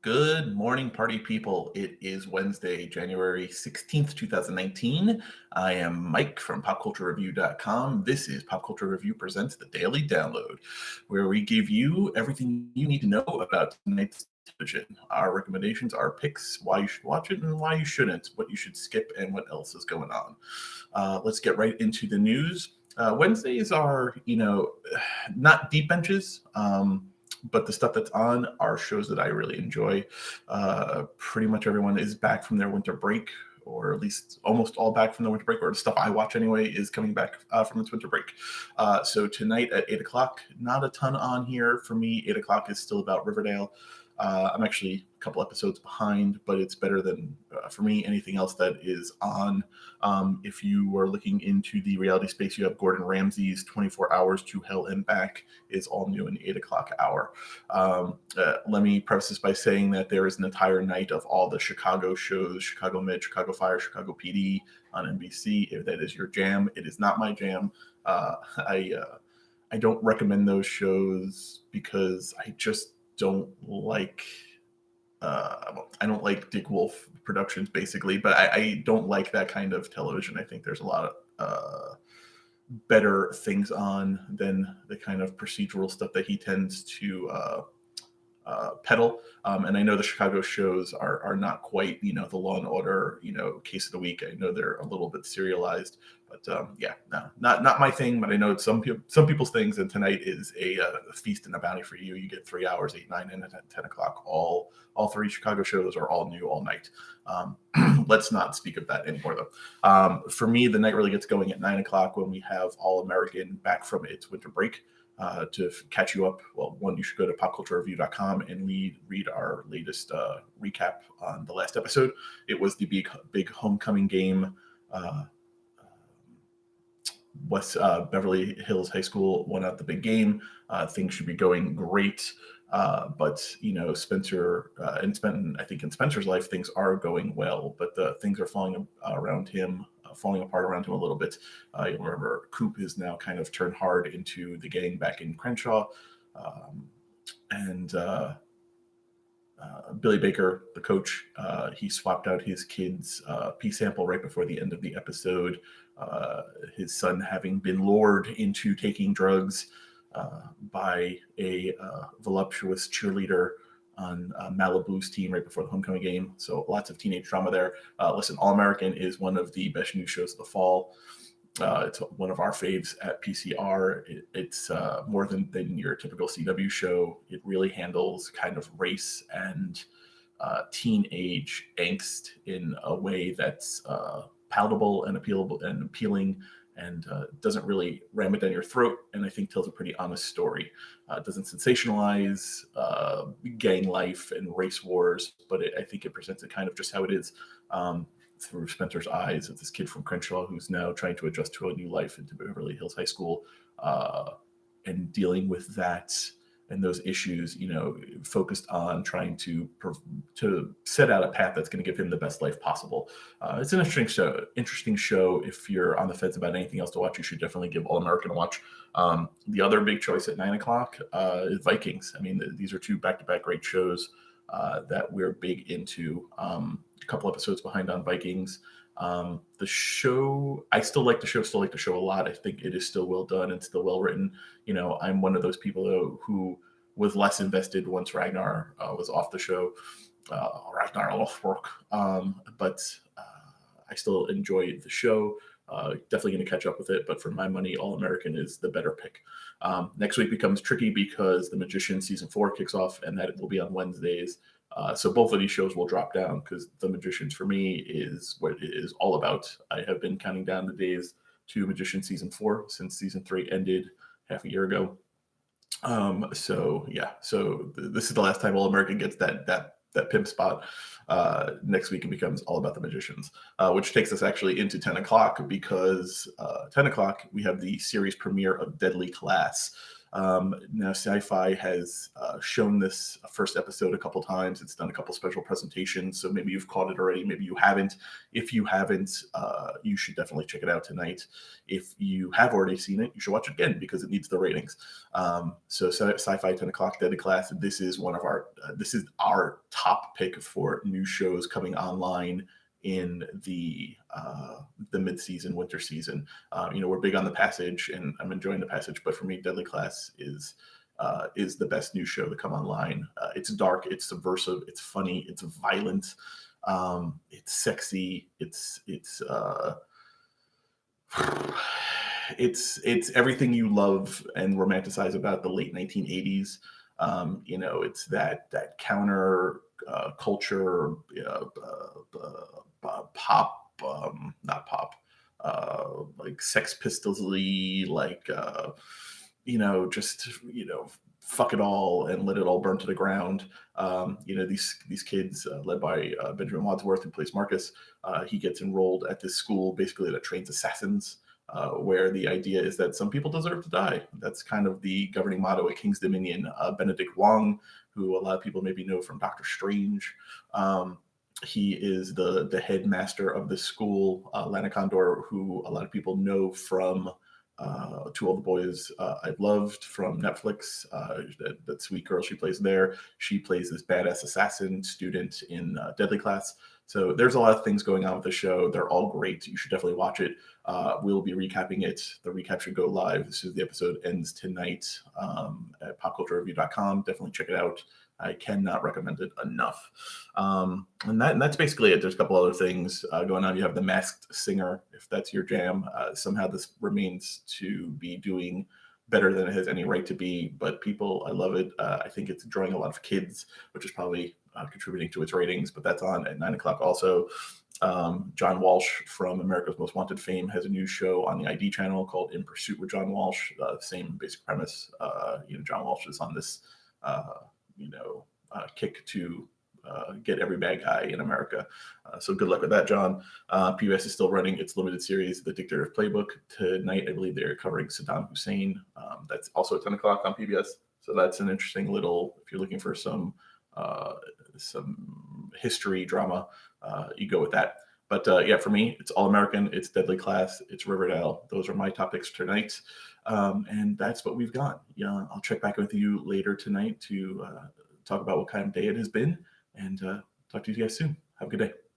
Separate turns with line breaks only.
Good morning, party people. It is Wednesday, January 16th, 2019. I am Mike from PopCultureReview.com. This is Pop Culture Review Presents the Daily Download, where we give you everything you need to know about tonight's television. Our recommendations, our picks, why you should watch it and why you shouldn't, what you should skip, and what else is going on. Let's get right into the news. Wednesdays are, not deep benches. But the stuff that's on are shows that I really enjoy. Pretty much everyone is back from their winter break, or at least almost all back from the winter break, or the stuff I watch anyway is coming back from its winter break. So tonight at 8 o'clock, not a ton on here for me. 8 o'clock is still about Riverdale. I'm actually a couple episodes behind, but it's better than, for me, anything else that is on. If you are looking into the reality space, you have Gordon Ramsay's 24 Hours to Hell and Back is all new in 8 o'clock hour. Let me preface this by saying that there is an entire night of all the Chicago shows, Chicago Med, Chicago Fire, Chicago PD on NBC. If that is your jam, it is not my jam. I don't recommend those shows because I just don't like I don't like Dick Wolf Productions basically, but I don't like that kind of television. I think there's a lot of better things on than the kind of procedural stuff that he tends to peddle. And I know the Chicago shows are not quite, the Law and Order, case of the week. I know they're a little bit serialized, but yeah, no, not my thing. But I know it's some people's things. And tonight is a feast and a bounty for you. You get 3 hours, 8, 9, and 10 o'clock. All three Chicago shows are all new all night. Let's not speak of that anymore, though. For me, the night really gets going at 9 o'clock when we have All American back from its winter break. To catch you up, well, one, you should go to popculturereview.com and read our latest recap on the last episode. It was the big homecoming game. West Beverly Hills High School won out the big game. Things should be going great. But Spencer I think in Spencer's life things are going well, but things are falling apart around him a little bit. You'll remember Coop is now kind of turned hard into the gang back in Crenshaw, and Billy Baker, the coach, he swapped out his kid's pee sample right before the end of the episode. His son having been lured into taking drugs by a voluptuous cheerleader on Malibu's team right before the homecoming game. So lots of teenage drama there. Listen, All American is one of the best new shows of the fall. It's one of our faves at PCR. It's more than your typical CW show. It really handles kind of race and teenage angst in a way that's palatable and appealing, and doesn't really ram it down your throat, and I think tells a pretty honest story. It doesn't sensationalize gang life and race wars, but I think it presents it kind of just how it is, through Spencer's eyes of this kid from Crenshaw who's now trying to adjust to a new life into Beverly Hills High School, and dealing with that and those issues, focused on trying to set out a path that's going to give him the best life possible. It's an interesting show. If you're on the fence about anything else to watch, you should definitely give All American a watch. The other big choice at 9 o'clock is Vikings. I mean, these are two back-to-back great shows that we're big into. A couple episodes behind on Vikings. The show, I still like the show a lot. I think it is still well done and still well written. I'm one of those people though who was less invested once Ragnar was off the show, Ragnar Lothbrok. But I still enjoyed the show. Definitely going to catch up with it, but for my money, All American is the better pick. Next week becomes tricky because The Magician season 4 kicks off, and that will be on Wednesdays. So both of these shows will drop down because The Magicians for me is what it is all about. I have been counting down the days to Magician season 4 since season 3 ended half a year ago. So this is the last time All American gets that pimp spot. Next week it becomes all about The Magicians, which takes us actually into 10 o'clock because 10 o'clock we have the series premiere of Deadly Class. Now, Sci-Fi has shown this first episode a couple times. It's done a couple special presentations, so maybe you've caught it already, maybe you haven't. If you haven't, you should definitely check it out tonight. If you have already seen it, you should watch it again because it needs the ratings. So Sci-Fi 10 o'clock, Deadly Class. This is one of our this is our top pick for new shows coming online in the mid-season, winter season. We're big on The Passage, and I'm enjoying The Passage, but for me, Deadly Class is the best new show to come online. It's dark, it's subversive, it's funny, it's violent, it's sexy, it's everything you love and romanticize about the late 1980s. It's that counter culture, pop, not pop, like Sex Pistols-y, like fuck it all and let it all burn to the ground. These kids led by Benjamin Wadsworth, who plays Marcus. He gets enrolled at this school basically that trains assassins. Where the idea is that some people deserve to die. That's kind of the governing motto at King's Dominion. Benedict Wong, who a lot of people maybe know from Doctor Strange, he is the headmaster of the school. Lana Condor, who a lot of people know from To All the Boys I've Loved from Netflix. That sweet girl she plays there. She plays this badass assassin student in Deadly Class. So there's a lot of things going on with the show. They're all great. You should definitely watch it. We'll be recapping it. The recap should go live as soon as the episode ends tonight at PopCultureReview.com. Definitely check it out. I cannot recommend it enough. And that's basically it. There's a couple other things going on. You have The Masked Singer, if that's your jam. Somehow this remains to be doing better than it has any right to be, but I love it. I think it's drawing a lot of kids, which is probably contributing to its ratings, but that's on at 9 o'clock also. John Walsh from America's Most Wanted fame has a new show on the ID channel called In Pursuit with John Walsh. Same basic premise. John Walsh is on this, kick to get every bad guy in America. So good luck with that, John. PBS is still running its limited series, The Dictator's Playbook. Tonight, I believe they're covering Saddam Hussein. That's also at 10 o'clock on PBS. So that's an interesting little, if you're looking for some history drama, you go with that. But for me, it's All American, it's Deadly Class, it's Riverdale. Those are my topics tonight. And that's what we've got. Yeah, I'll check back with you later tonight to talk about what kind of day it has been, and talk to you guys soon. Have a good day.